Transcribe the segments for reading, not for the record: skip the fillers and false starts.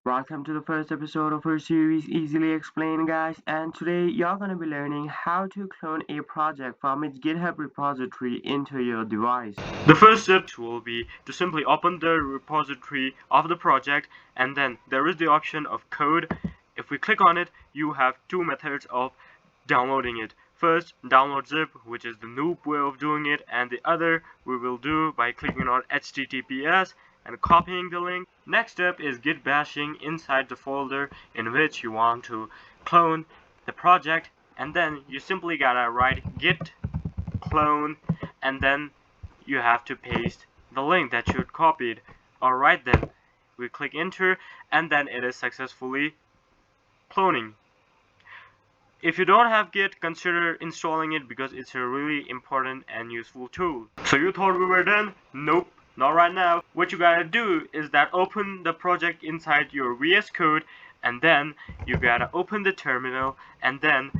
Welcome to the first episode of our series Easily Explained, guys, and today you're going to be learning how to clone a project from its GitHub repository into your device. The first step will be to simply open the repository of the project, and then there is the option of code. If we click on it, you have two methods of downloading it. First, download zip, which is the noob way of doing it, and the other we will do by clicking on HTTPS and copying the link. Next step is git bashing inside the folder in which you want to clone the project, and then you simply gotta write git clone, and then you have to paste the link that you had copied. Alright then, we click enter, and then it is successfully cloning. If you don't have Git, consider installing it because it's a really important and useful tool. So you thought we were done? Nope, not right now. What you gotta do is that open the project inside your VS Code, and then you gotta open the terminal and then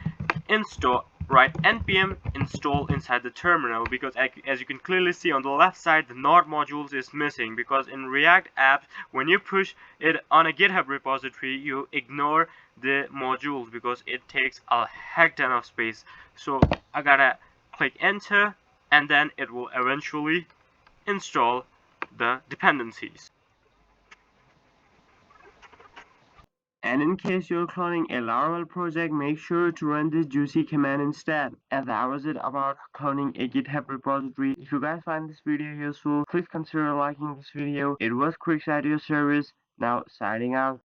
install, write npm install inside the terminal, because as you can clearly see on the left side, the node modules is missing, because in React apps, when you push it on a GitHub repository, you ignore the modules because it takes a heck ton of space. So I gotta click enter, and then it will eventually install the dependencies. And in case you're cloning a Laravel project, make sure to run this juicy command instead. And that was it about cloning a GitHub repository. If you guys find this video useful, please consider liking this video. It was Quick at your service. Now signing out.